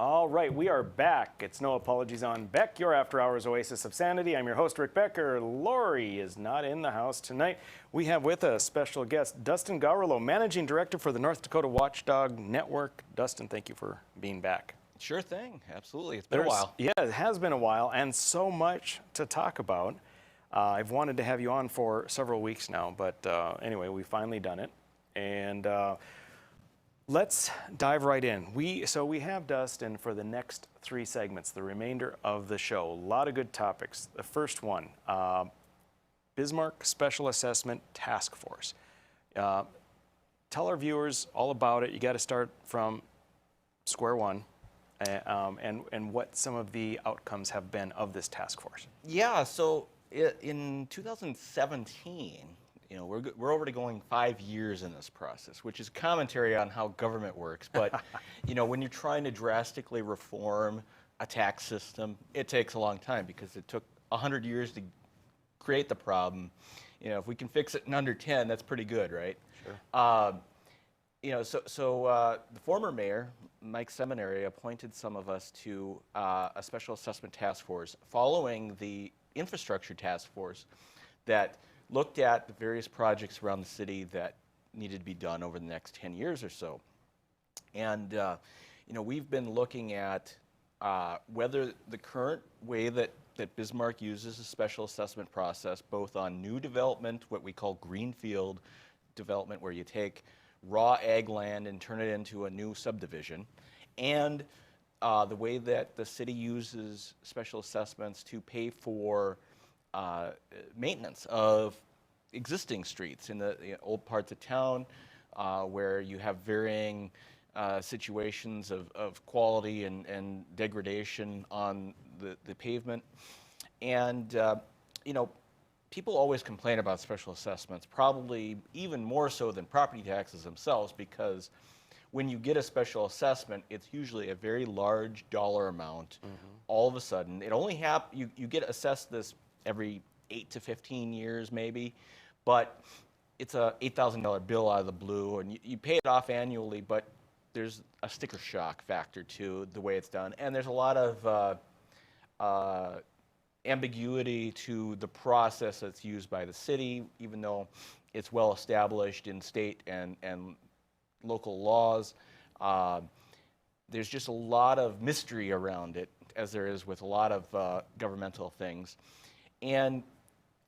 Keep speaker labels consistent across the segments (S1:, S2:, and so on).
S1: All right, we are back. It's No Apologies on BEK, your after-hours oasis of sanity. I'm your host, Rick Becker. Lori is not in the house tonight. We have with us special guest Dustin Gawrylow, Managing Director for the North Dakota Watchdog Network. Dustin, thank you for being back.
S2: Sure thing, absolutely. It's been a while.
S1: Yeah, it has been a while, and so much to talk about. I've wanted to have you on for several weeks now, but anyway, we've finally done it. And let's dive right in. So we have Dustin for the next 3 segments, the remainder of the show. A lot of good topics. The first one, Bismarck Special Assessment Task Force. Tell our viewers all about it. You got to start from square one, and what some of the outcomes have been of this task force.
S2: Yeah, so in 2017, we're already going 5 years in this process, which is commentary on how government works. But, when you're trying to drastically reform a tax system, it takes a long time because it took 100 years to create the problem. If we can fix it in under 10, that's pretty good, right?
S1: Sure.
S2: The former mayor, Mike Seminary, appointed some of us to a special assessment task force following the infrastructure task force that looked at the various projects around the city that needed to be done over the next 10 years or so. And, we've been looking at whether the current way that Bismarck uses a special assessment process, both on new development, what we call greenfield development, where you take raw ag land and turn it into a new subdivision, and the way that the city uses special assessments to pay for maintenance of existing streets in the old parts of town, where you have varying situations of quality and degradation on the pavement. And, people always complain about special assessments, probably even more so than property taxes themselves, because when you get a special assessment, it's usually a very large dollar amount. All of a sudden, it only you get assessed this every 8 to 15 years maybe, but it's a $8,000 bill out of the blue, and you pay it off annually, but there's a sticker shock factor to the way it's done, and there's a lot of ambiguity to the process that's used by the city, even though it's well established in state and local laws. There's just a lot of mystery around it, as there is with a lot of governmental things. And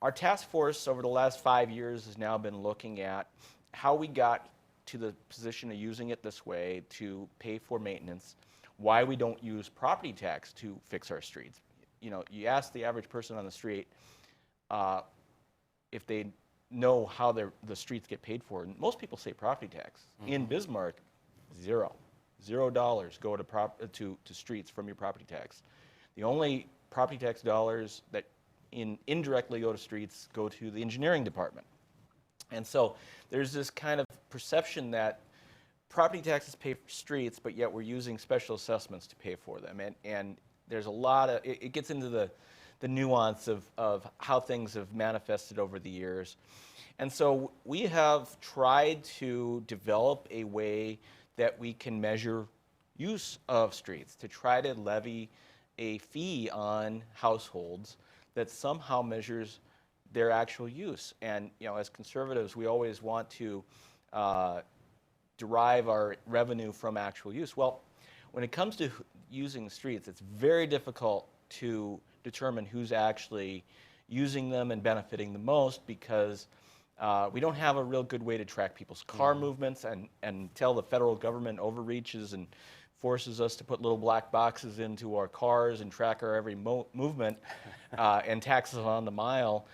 S2: our task force over the last 5 years has now been looking at how we got to the position of using it this way to pay for maintenance, why we don't use property tax to fix our streets. You ask the average person on the street if they know how the streets get paid for. And most people say property tax. In Bismarck, $0 go to streets from your property tax. The only property tax dollars that indirectly go to streets go to the engineering department. And so there's this kind of perception that property taxes pay for streets, but yet we're using special assessments to pay for them. And there's a lot of, it gets into the nuance of how things have manifested over the years. And so we have tried to develop a way that we can measure use of streets, to try to levy a fee on households that somehow measures their actual use. And as conservatives, we always want to derive our revenue from actual use. Well, when it comes to using streets, it's very difficult to determine who's actually using them and benefiting the most, because we don't have a real good way to track people's car movements, and until the federal government overreaches and forces us to put little black boxes into our cars and track our every movement and taxes on the mile,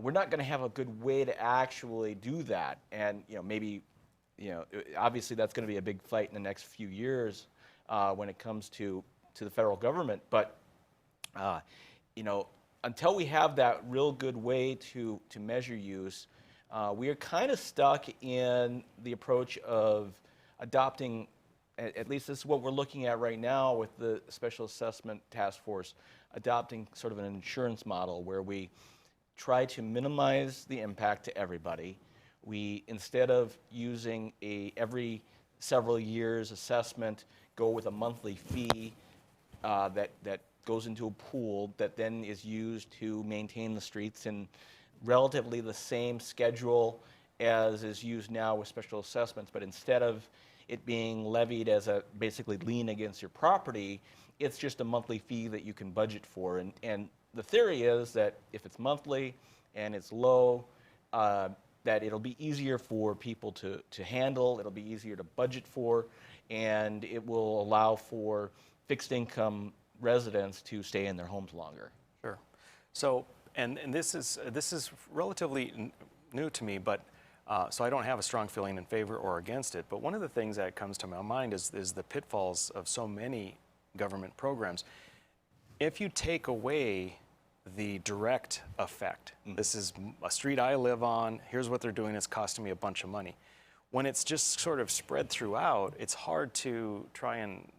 S2: we're not going to have a good way to actually do that. And maybe obviously that's going to be a big fight in the next few years when it comes to the federal government. But until we have that real good way to measure use, we are kind of stuck in the approach of adopting, at least this is what we're looking at right now with the Special Assessment Task Force, adopting sort of an insurance model where we try to minimize the impact to everybody. We, instead of using every several years assessment, go with a monthly fee that goes into a pool that then is used to maintain the streets in relatively the same schedule as is used now with special assessments. But instead of it being levied as a basically lien against your property, it's just a monthly fee that you can budget for. And the theory is that if it's monthly and it's low, that it'll be easier for people to handle, it'll be easier to budget for, and it will allow for fixed income residents to stay in their homes longer.
S1: Sure. So, and this is relatively new to me, but so I don't have a strong feeling in favor or against it. But one of the things that comes to my mind is the pitfalls of so many government programs. If you take away the direct effect, this is a street I live on, here's what they're doing, it's costing me a bunch of money. When it's just sort of spread throughout, it's hard to try and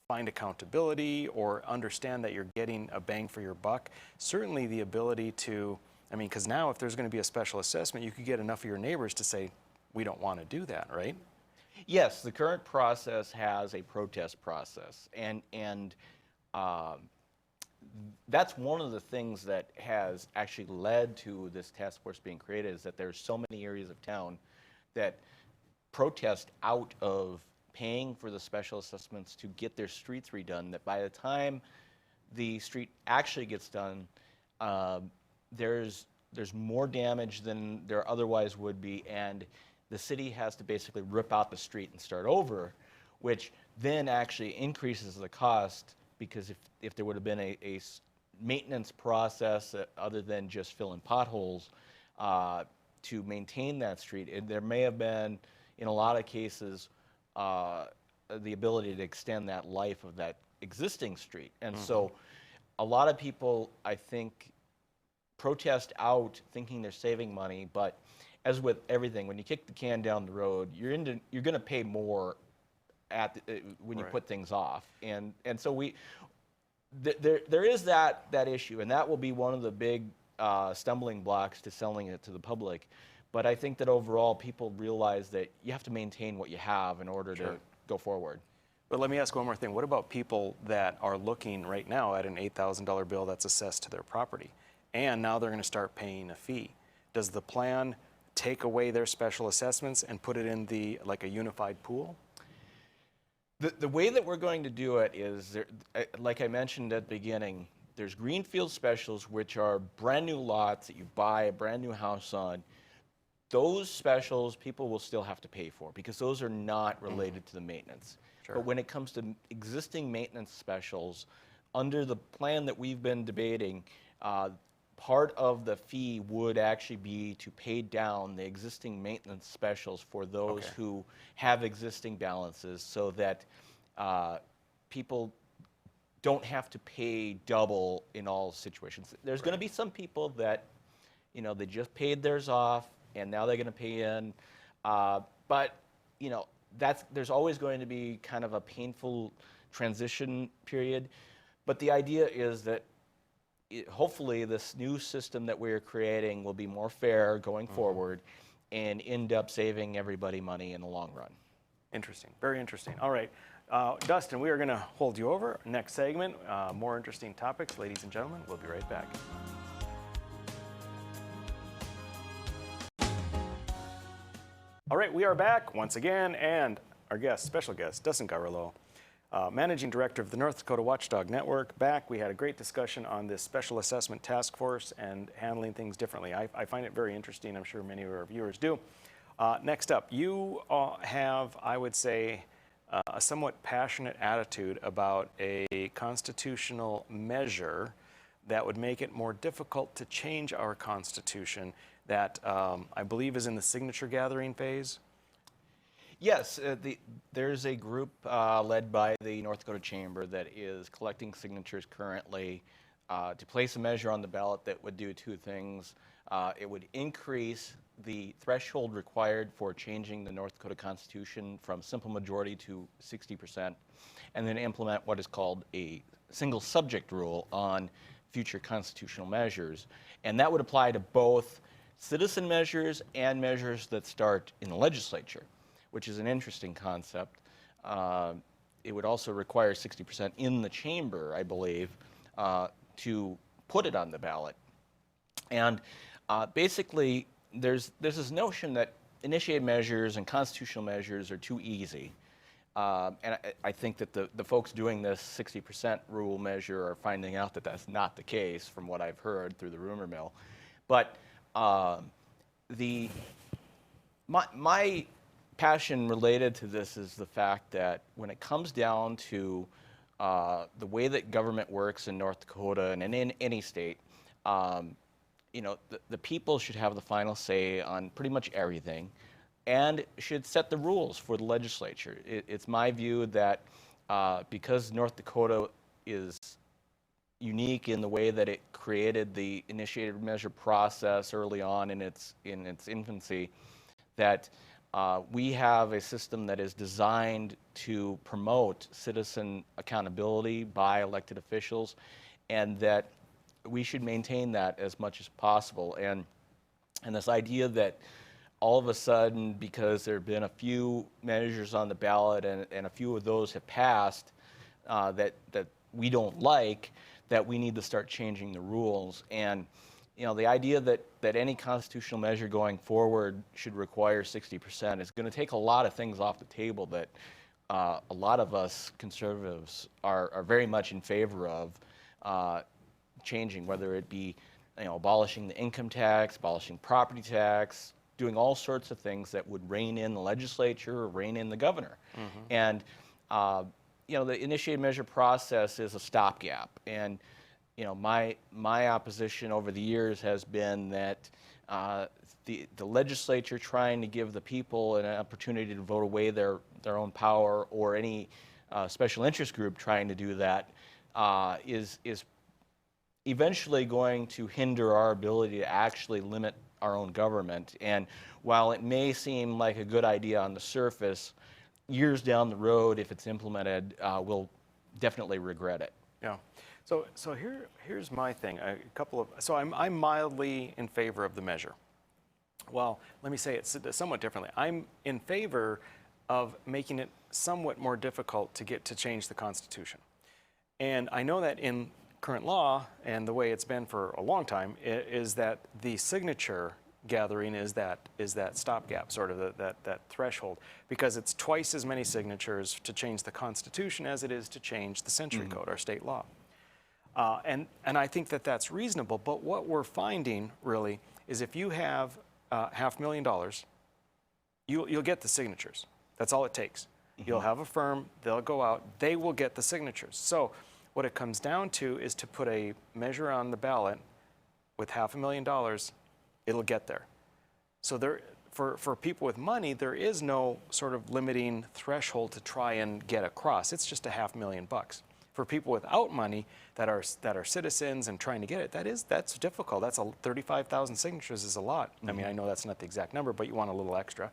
S1: find accountability or understand that you're getting a bang for your buck. Certainly the ability to, I mean, because now if there's going to be a special assessment, you could get enough of your neighbors to say, we don't want to do that, right?
S2: Yes, the current process has a protest process, and that's one of the things that has actually led to this task force being created, is that there's so many areas of town that protest out of paying for the special assessments to get their streets redone, that by the time the street actually gets done, there's more damage than there otherwise would be, and the city has to basically rip out the street and start over, which then actually increases the cost, because if there would have been a maintenance process other than just filling potholes to maintain that street, and there may have been, in a lot of cases, the ability to extend that life of that existing street. And so a lot of people, I think, protest out thinking they're saving money, but as with everything, when you kick the can down the road, you're going to pay more when you put things off. And so there is that issue, and that will be one of the big stumbling blocks to selling it to the public. But I think that overall people realize that you have to maintain what you have in order to go forward.
S1: But let me ask one more thing. What about people that are looking right now at an $8,000 bill that's assessed to their property, and now they're going to start paying a fee? Does the plan take away their special assessments and put it in like a unified pool?
S2: The way that we're going to do it is, like I mentioned at the beginning, there's greenfield specials, which are brand new lots that you buy a brand new house on. Those specials people will still have to pay for, because those are not related to the maintenance. But when it comes to existing maintenance specials, under the plan that we've been debating, part of the fee would actually be to pay down the existing maintenance specials for those who have existing balances, so that people don't have to pay double in all situations. There's going to be some people that, they just paid theirs off and now they're going to pay in, but there's always going to be kind of a painful transition period. But the idea is that hopefully this new system that we're creating will be more fair going forward and end up saving everybody money in the long run.
S1: Interesting. Very interesting. All right. Dustin, we are going to hold you over. Next segment, more interesting topics. Ladies and gentlemen, we'll be right back. All right, we are back once again, and our guest, special guest, Dustin Gawrylow, Managing Director of the North Dakota Watchdog Network. Back, we had a great discussion on this special assessment task force and handling things differently. I find it very interesting. I'm sure many of our viewers do. Next up, you have, I would say, a somewhat passionate attitude about a constitutional measure that would make it more difficult to change our Constitution that I believe is in the signature gathering phase.
S2: Yes, there's a group led by the North Dakota Chamber that is collecting signatures currently to place a measure on the ballot that would do two things. It would increase the threshold required for changing the North Dakota Constitution from simple majority to 60%, and then implement what is called a single subject rule on future constitutional measures. And that would apply to both citizen measures and measures that start in the legislature. which is an interesting concept. It would also require 60% in the chamber, I believe, to put it on the ballot. And basically, there's this notion that initiated measures and constitutional measures are too easy. And I think that the folks doing this 60% rule measure are finding out that that's not the case from what I've heard through the rumor mill. But my passion related to this is the fact that when it comes down to the way that government works in North Dakota and in any state, you know, the people should have the final say on pretty much everything and should set the rules for the legislature. It's my view that because North Dakota is unique in the way that it created the initiated measure process early on in its infancy, that we have a system that is designed to promote citizen accountability by elected officials, and that we should maintain that as much as possible. And this idea that all of a sudden, because there have been a few measures on the ballot and a few of those have passed that we don't like, that we need to start changing the rules. And you know, the idea that any constitutional measure going forward should require 60% is going to take a lot of things off the table that a lot of us conservatives are very much in favor of changing, whether it be, you know, abolishing the income tax, abolishing property tax, doing all sorts of things that would rein in the legislature or rein in the governor. Mm-hmm. And you know, the initiated measure process is a stopgap. And you know, my opposition over the years has been that the legislature trying to give the people an opportunity to vote away their own power, or any special interest group trying to do that, is eventually going to hinder our ability to actually limit our own government. And while it may seem like a good idea on the surface, years down the road, if it's implemented, we'll definitely regret it.
S1: Yeah. So here's my thing. I'm mildly in favor of the measure. Well, let me say it somewhat differently. I'm in favor of making it somewhat more difficult to change the Constitution. And I know that in current law, and the way it's been for a long time, is that the signature gathering is that stopgap, sort of that threshold, because it's twice as many signatures to change the Constitution as it is to change the Century Code, our state law. And I think that that's reasonable, but what we're finding really is if you have $500,000, you'll get the signatures. That's all it takes. Mm-hmm. You'll have a firm, they'll go out, they will get the signatures. So what it comes down to is to put a measure on the ballot with $500,000, it'll get there. So for people with money, there is no sort of limiting threshold to try and get across. It's just $500,000. For people without money that are citizens and trying to get it, that's difficult. That's 35,000 signatures is a lot. Mm-hmm. I mean, I know that's not the exact number, but you want a little extra.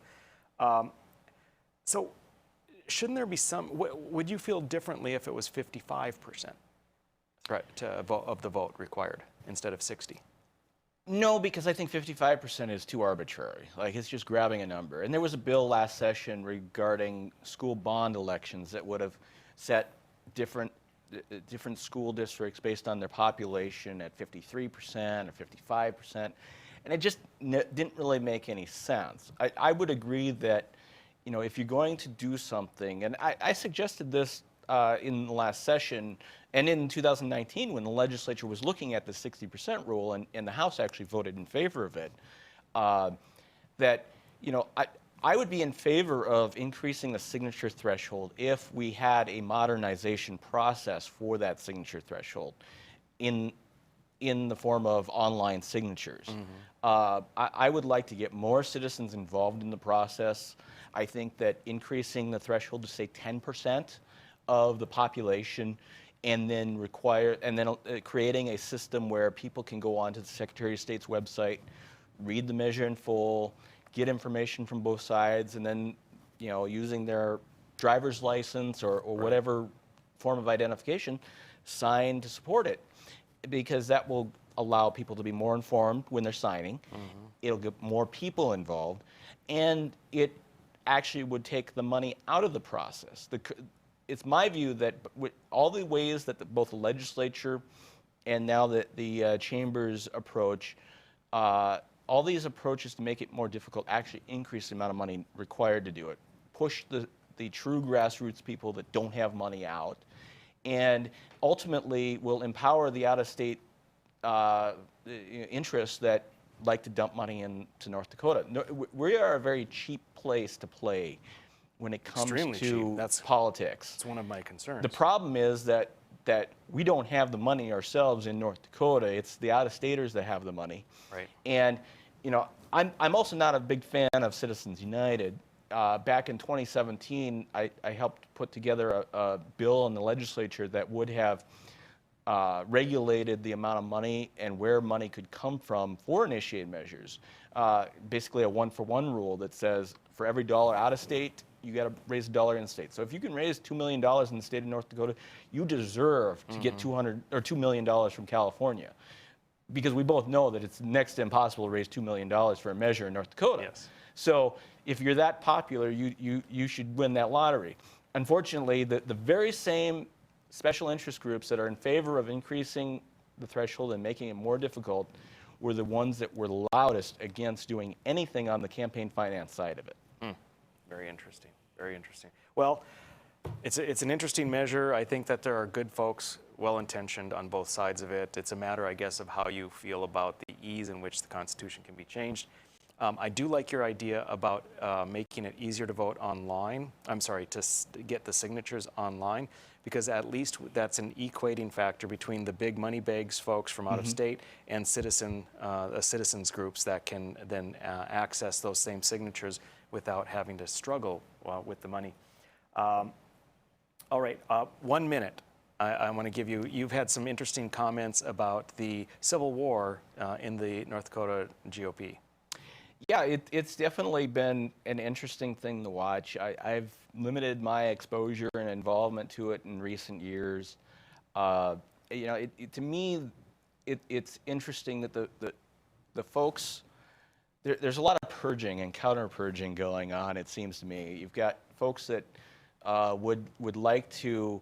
S1: So shouldn't there be some? Would you feel differently if it was 55% of the vote required instead of 60?
S2: No, because I think 55% is too arbitrary. Like, it's just grabbing a number. And there was a bill last session regarding school bond elections that would have set different school districts based on their population at 53% or 55%, and it just didn't really make any sense. I would agree that, you know, if you're going to do something, and I suggested this in the last session and in 2019 when the legislature was looking at the 60% rule and the House actually voted in favor of it, that, you know, I would be in favor of increasing the signature threshold if we had a modernization process for that signature threshold in the form of online signatures. Mm-hmm. I would like to get more citizens involved in the process. I think that increasing the threshold to, say, 10% of the population, and then creating a system where people can go onto the Secretary of State's website, read the measure in full, get information from both sides, and then, you know, using their driver's license or whatever form of identification, sign to support it, because that will allow people to be more informed when they're signing. Mm-hmm. It'll get more people involved, and it actually would take the money out of the process. It's my view that with all the ways that both the legislature and now the chamber's approach, all these approaches to make it more difficult actually increase the amount of money required to do it. Push the true grassroots people that don't have money out, and ultimately will empower the out-of-state interests that like to dump money into North Dakota. We are a very cheap place to play when it comes
S1: Extremely
S2: to
S1: cheap.
S2: politics.
S1: That's one of my concerns.
S2: The problem is that we don't have the money ourselves in North Dakota. It's the out-of-staters that have the money.
S1: Right.
S2: And you know, I'm also not a big fan of Citizens United. Back in 2017, I helped put together a bill in the legislature that would have regulated the amount of money and where money could come from for initiated measures. Basically a one-for-one rule that says for every dollar out of state, you got to raise a dollar in state. So if you can raise $2 million in the state of North Dakota, you deserve to get $2 million from California. Because we both know that it's next to impossible to raise $2 million for a measure in North Dakota.
S1: Yes.
S2: So if you're that popular, you should win that lottery. Unfortunately, the very same special interest groups that are in favor of increasing the threshold and making it more difficult were the ones that were loudest against doing anything on the campaign finance side of it.
S1: Very interesting. Very interesting. Well, it's an interesting measure. I think that there are good folks, well-intentioned on both sides of it. It's a matter, I guess, of how you feel about the ease in which the Constitution can be changed. I do like your idea about making it easier to vote online. I'm sorry, to get the signatures online, because at least that's an equating factor between the big money bags folks from out of state and citizens groups that can then access those same signatures without having to struggle with the money. All right, 1 minute. I want to give you, you've had some interesting comments about the Civil War in the North Dakota GOP.
S2: Yeah, it's definitely been an interesting thing to watch. I've limited my exposure and involvement to it in recent years. You know, to me, it's interesting that the folks, there's a lot of purging and counter-purging going on, it seems to me. You've got folks that would like to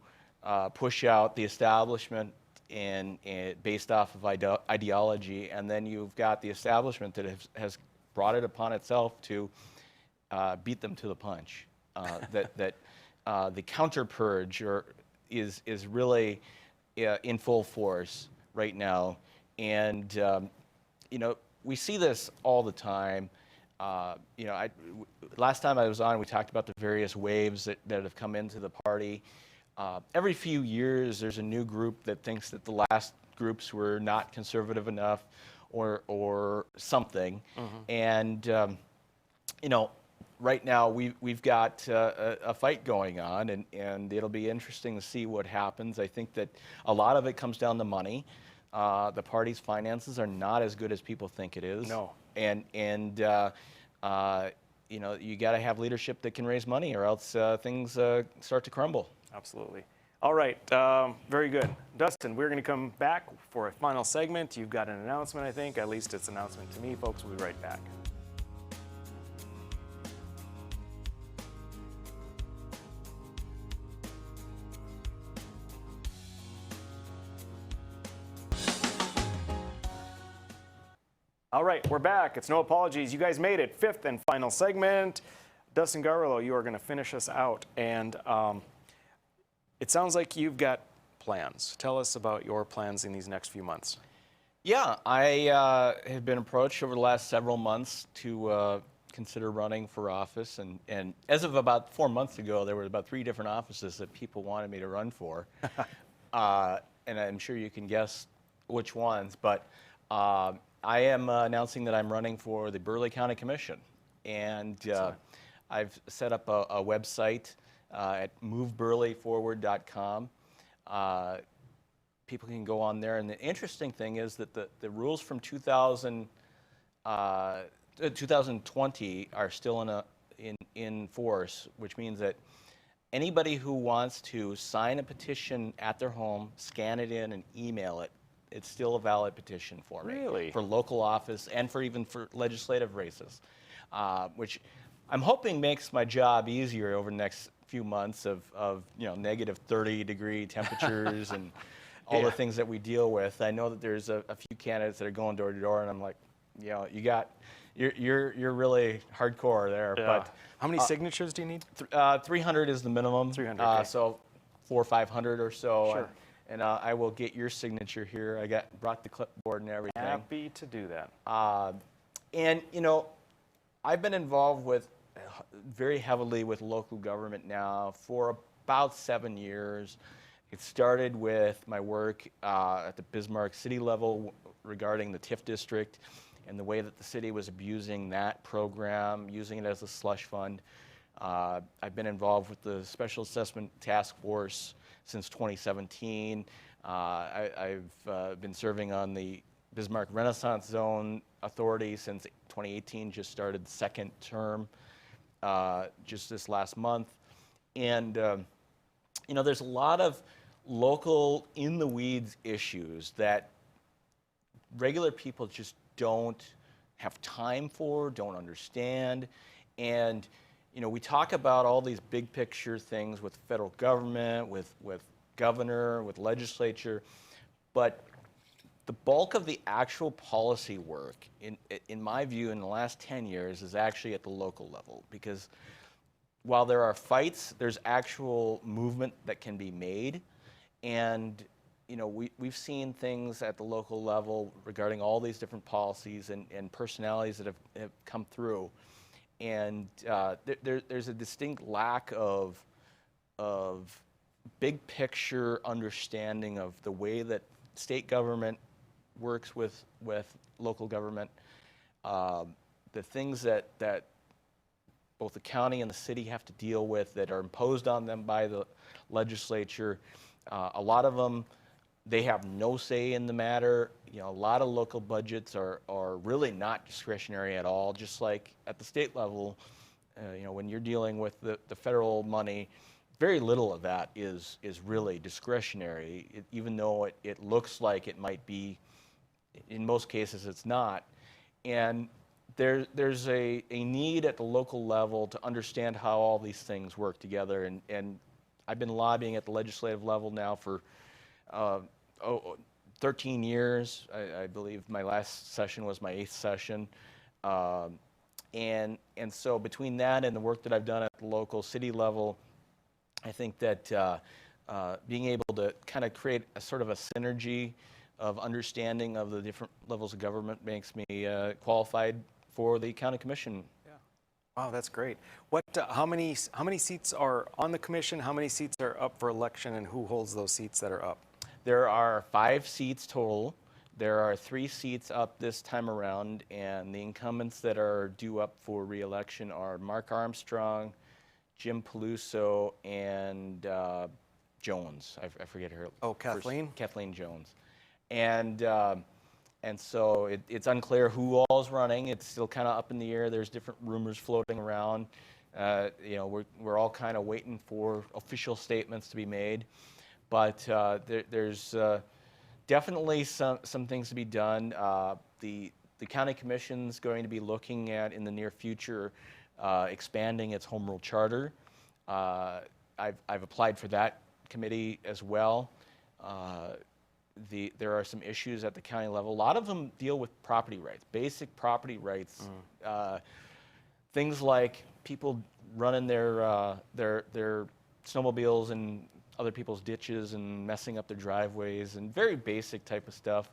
S2: push out the establishment and based off of ideology, and then you've got the establishment that has brought it upon itself to beat them to the punch. The counter purge is really in full force right now, and you know, we see this all the time. You know, last time I was on, we talked about the various waves that have come into the party. Every few years, there's a new group that thinks that the last groups were not conservative enough, or something. And you know, right now we've got a fight going on, and it'll be interesting to see what happens. I think that a lot of it comes down to money. The party's finances are not as good as people think it is.
S1: No.
S2: And you know, you got to have leadership that can raise money, or else things start to crumble.
S1: Absolutely. All right, very good. Dustin, we're going to come back for a final segment. You've got an announcement, I think. At least it's an announcement to me, folks. We'll be right back. All right, we're back. It's No Apologies. You guys made it. Fifth and final segment. Dustin Gawrylow, you are going to finish us out. And it sounds like you've got plans. Tell us about your plans in these next few months.
S2: Yeah, I have been approached over the last several months to consider running for office. And as of about 4 months ago, there were about 3 different offices that people wanted me to run for. And I'm sure you can guess which ones. But I am announcing that I'm running for the Burleigh County Commission. And I've set up a website at moveburleighforward.com. People can go on there, and the interesting thing is that the rules from 2020 are still in force, which means that anybody who wants to sign a petition at their home, scan it in, and email it, it's still a valid petition for me.
S1: Really?
S2: For local office and even for legislative races, which I'm hoping makes my job easier over the next few months of negative 30-degree temperatures and all the things that we deal with. I know that there's a few candidates that are going door to door, and I'm like, you're really hardcore there.
S1: Yeah.
S2: But
S1: how many signatures do you need?
S2: 300 is the minimum.
S1: 300. Okay.
S2: So 400 or 500 or so.
S1: Sure.
S2: And I will get your signature here. I brought the clipboard and everything.
S1: Happy to do that.
S2: And I've been involved very heavily with local government now for about 7 years. It started with my work at the Bismarck city level regarding the TIF district and the way that the city was abusing that program, using it as a slush fund. I've been involved with the Special Assessment Task Force since 2017. I've been serving on the Bismarck Renaissance Zone Authority since 2018, just started the second term just this last month. And, there's a lot of local in-the-weeds issues that regular people just don't have time for, don't understand. And, we talk about all these big picture things with federal government, with governor, with legislature, but the bulk of the actual policy work, in my view, in the last 10 years is actually at the local level. Because while there are fights, there's actual movement that can be made. And we've seen things at the local level regarding all these different policies and personalities that have come through. And there's a distinct lack of big picture understanding of the way that state government works with local government, the things that both the county and the city have to deal with that are imposed on them by the legislature. A lot of them, they have no say in the matter. A lot of local budgets are really not discretionary at all, just like at the state level. When you're dealing with the federal money, very little of that is really discretionary, even though it looks like it might be. In most cases, it's not. And there's a need at the local level to understand how all these things work together. And I've been lobbying at the legislative level now for 13 years. I believe my last session was my 8th session. And so between that and the work that I've done at the local city level, I think that being able to kind of create a sort of a synergy of understanding of the different levels of government makes me qualified for the county commission.
S1: Yeah. Wow, that's great. How many seats are on the commission? How many seats are up for election, and who holds those seats that are up?
S2: There are 5 seats total. There are 3 seats up this time around, and the incumbents that are due up for re-election are Mark Armstrong, Jim Peluso, and Jones. I forget her.
S1: Oh, Kathleen?
S2: Kathleen Jones. And so it's unclear who all is running. It's still kind of up in the air. There's different rumors floating around. We're all kind of waiting for official statements to be made. But there's definitely some things to be done. The county commission's going to be looking at, in the near future, expanding its home rule charter. I've applied for that committee as well. There are some issues at the county level. A lot of them deal with property rights, basic property rights. Things like people running their snowmobiles in other people's ditches and messing up their driveways, and very basic type of stuff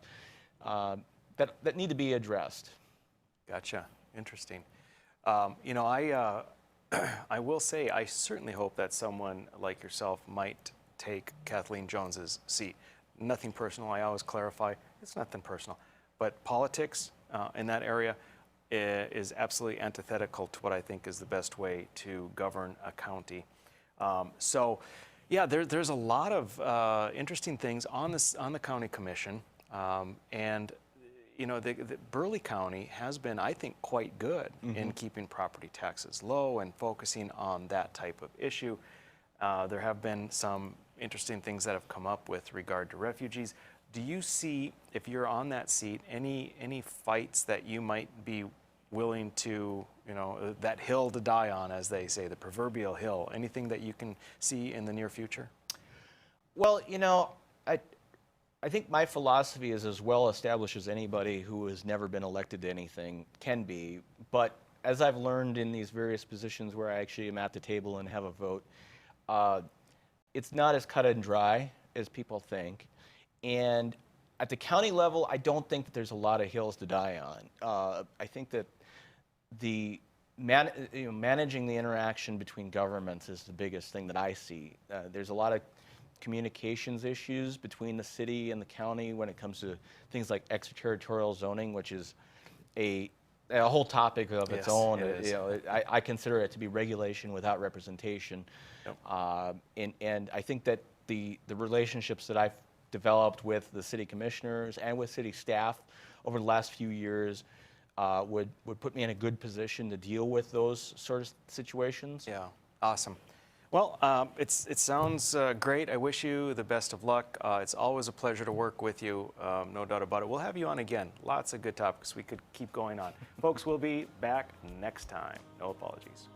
S2: that need to be addressed.
S1: Gotcha. Interesting. I will say I certainly hope that someone like yourself might take Kathleen Jones's seat. Nothing personal. I always clarify it's nothing personal, but politics in that area is absolutely antithetical to what I think is the best way to govern a county. So, yeah, there's a lot of interesting things on the county commission, and the Burley County has been, I think, quite good in keeping property taxes low and focusing on that type of issue. There have been some interesting things that have come up with regard to refugees. Do you see, if you're on that seat, any fights that you might be willing to you know, that hill to die on, as they say, the proverbial hill. Anything that you can see in the near future?
S2: Well, you know, I think my philosophy is as well established as anybody who has never been elected to anything can be. But as I've learned in these various positions where I actually am at the table and have a vote, it's not as cut and dry as people think. And at the county level, I don't think that there's a lot of hills to die on. I think that managing the interaction between governments is the biggest thing that I see. There's a lot of communications issues between the city and the county when it comes to things like extraterritorial zoning, which is a whole topic of its own. You know, I consider it to be regulation without representation. Yep. And I think that the relationships that I've developed with the city commissioners and with city staff over the last few years would put me in a good position to deal with those sort of situations.
S1: Yeah, awesome. Well, it sounds great. I wish you the best of luck. It's always a pleasure to work with you, no doubt about it. We'll have you on again. Lots of good topics. We could keep going on. Folks, we'll be back next time. No apologies.